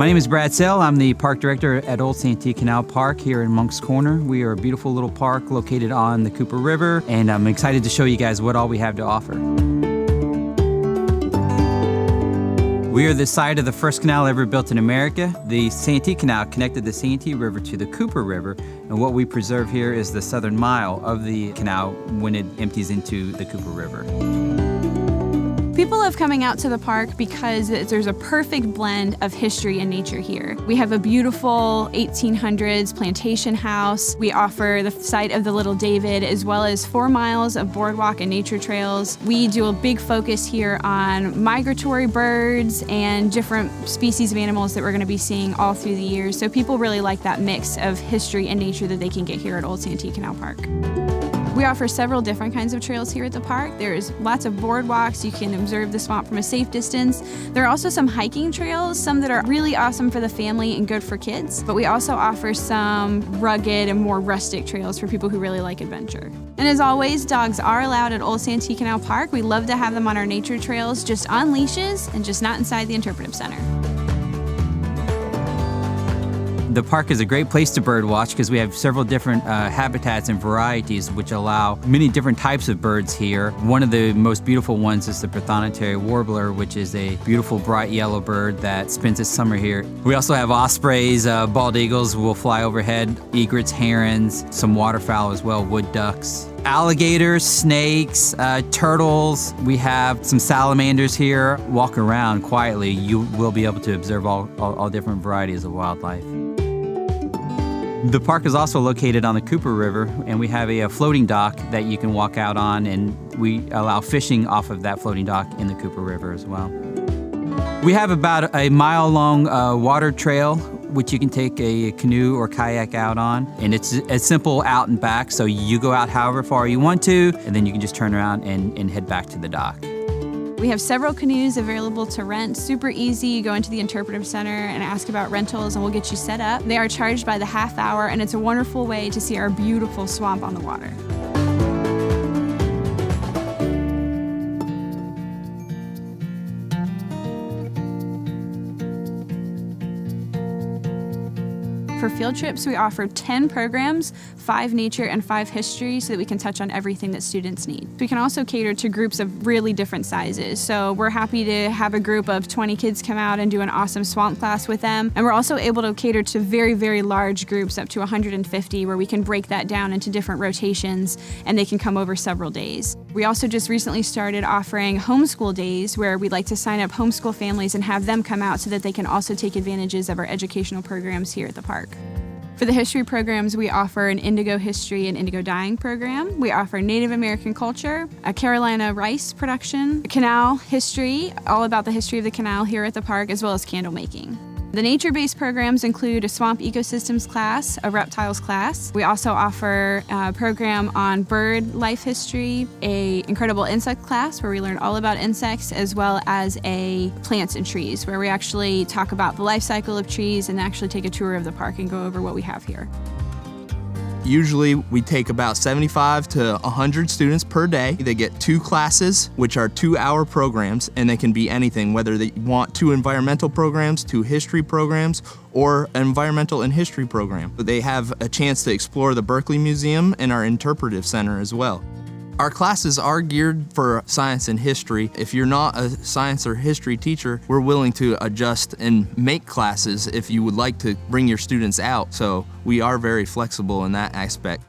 My name is Brad Sell. I'm the park director at Old Santee Canal Park here in Monk's Corner. We are a beautiful little park located on the Cooper River, and I'm excited to show you guys what all we have to offer. We are the site of the first canal ever built in America. The Santee Canal connected the Santee River to the Cooper River, and what we preserve here is the southern mile of the canal when it empties into the Cooper River. People love coming out to the park because there's a perfect blend of history and nature here. We have a beautiful 1800s plantation house. We offer the site of the Little David, as well as 4 miles of boardwalk and nature trails. We do a big focus here on migratory birds and different species of animals that we're going to be seeing all through the years. So people really like that mix of history and nature that they can get here at Old Santee Canal Park. We offer several different kinds of trails here at the park. There's lots of boardwalks. You can observe the swamp from a safe distance. There are also some hiking trails, some that are really awesome for the family and good for kids. But we also offer some rugged and more rustic trails for people who really like adventure. And as always, dogs are allowed at Old Santee Canal Park. We love to have them on our nature trails, just on leashes and just not inside the interpretive center. The park is a great place to bird watch because we have several different habitats and varieties which allow many different types of birds here. One of the most beautiful ones is the prothonotary warbler, which is a beautiful bright yellow bird that spends its summer here. We also have ospreys, bald eagles will fly overhead, egrets, herons, some waterfowl as well, wood ducks. Alligators, snakes, turtles. We have some salamanders here. Walk around quietly, you will be able to observe all different varieties of wildlife. The park is also located on the Cooper River, and we have a floating dock that you can walk out on, and we allow fishing off of that floating dock in the Cooper River as well. We have about a mile-long water trail which you can take a canoe or kayak out on, and it's a simple out and back, so you go out however far you want to, and then you can just turn around and head back to the dock. We have several canoes available to rent. Super easy. You go into the interpretive center and ask about rentals and we'll get you set up. They are charged by the half hour, and it's a wonderful way to see our beautiful swamp on the water. For field trips, we offer 10 programs, 5 nature and 5 history, so that we can touch on everything that students need. We can also cater to groups of really different sizes. So we're happy to have a group of 20 kids come out and do an awesome swamp class with them. And we're also able to cater to very, very large groups, up to 150, where we can break that down into different rotations and they can come over several days. We also just recently started offering homeschool days, where we'd like to sign up homeschool families and have them come out so that they can also take advantages of our educational programs here at the park. For the history programs, we offer an indigo history and indigo dyeing program. We offer Native American culture, a Carolina rice production, a canal history, all about the history of the canal here at the park, as well as candle making. The nature-based programs include a swamp ecosystems class, a reptiles class. We also offer a program on bird life history, a incredible insect class where we learn all about insects, as well as a plants and trees, where we actually talk about the life cycle of trees and actually take a tour of the park and go over what we have here. Usually we take about 75 to 100 students per day. They get 2 classes, which are 2-hour programs, and they can be anything, whether they want 2 environmental programs, 2 history programs, or an environmental and history program. They have a chance to explore the Berkeley Museum and our interpretive center as well. Our classes are geared for science and history. If you're not a science or history teacher, we're willing to adjust and make classes if you would like to bring your students out. So we are very flexible in that aspect.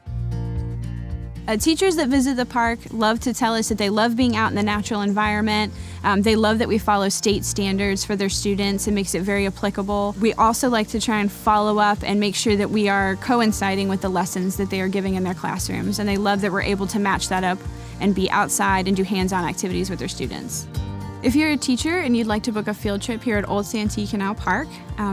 Teachers that visit the park love to tell us that they love being out in the natural environment. They love that we follow state standards for their students. It makes it very applicable. We also like to try and follow up and make sure that we are coinciding with the lessons that they are giving in their classrooms. And they love that we're able to match that up and be outside and do hands-on activities with their students. If you're a teacher and you'd like to book a field trip here at Old Santee Canal Park,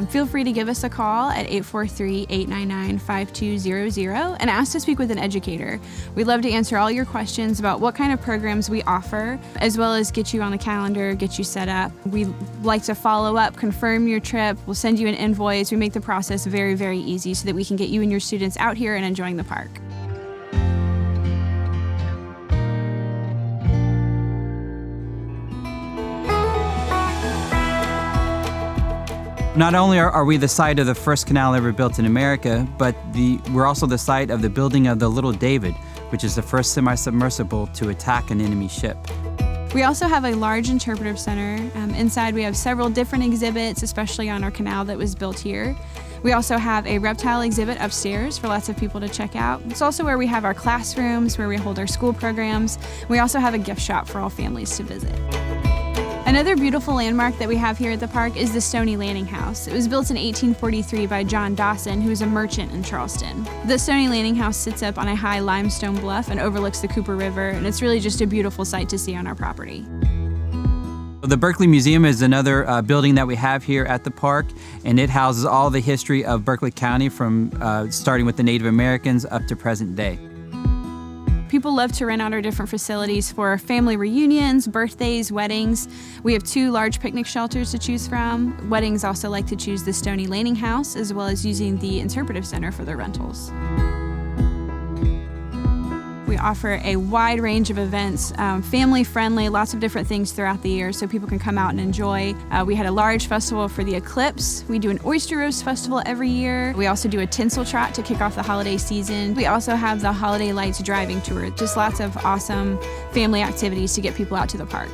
feel free to give us a call at 843-899-5200 and ask to speak with an educator. We'd love to answer all your questions about what kind of programs we offer, as well as get you on the calendar, get you set up. We like to follow up, confirm your trip. We'll send you an invoice. We make the process very, very easy so that we can get you and your students out here and enjoying the park. Not only are we the site of the first canal ever built in America, but we're also the site of the building of the Little David, which is the first semi-submersible to attack an enemy ship. We also have a large interpretive center. Inside we have several different exhibits, especially on our canal that was built here. We also have a reptile exhibit upstairs for lots of people to check out. It's also where we have our classrooms, where we hold our school programs. We also have a gift shop for all families to visit. Another beautiful landmark that we have here at the park is the Stony Landing House. It was built in 1843 by John Dawson, who was a merchant in Charleston. The Stony Landing House sits up on a high limestone bluff and overlooks the Cooper River, and it's really just a beautiful sight to see on our property. The Berkeley Museum is another building that we have here at the park, and it houses all the history of Berkeley County from starting with the Native Americans up to present day. People love to rent out our different facilities for family reunions, birthdays, weddings. We have 2 large picnic shelters to choose from. Weddings also like to choose the Stony Landing House, as well as using the interpretive center for their rentals. We offer a wide range of events, family-friendly, lots of different things throughout the year so people can come out and enjoy. We had a large festival for the eclipse. We do an oyster roast festival every year. We also do a tinsel trot to kick off the holiday season. We also have the Holiday Lights driving tour, just lots of awesome family activities to get people out to the park.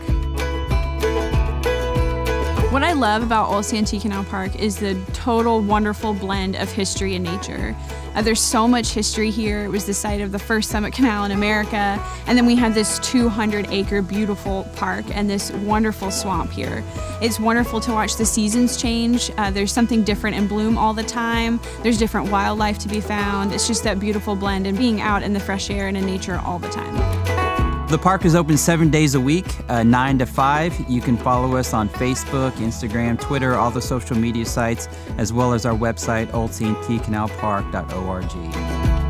What I love about Old Santee Canal Park is the total wonderful blend of history and nature. There's so much history here. It was the site of the first summit canal in America, and then we have this 200-acre beautiful park and this wonderful swamp here. It's wonderful to watch the seasons change. There's something different in bloom all the time. There's different wildlife to be found. It's just that beautiful blend and being out in the fresh air and in nature all the time. The park is open 7 days a week, 9 to 5. You can follow us on Facebook, Instagram, Twitter, all the social media sites, as well as our website, oldsanteecanalpark.org.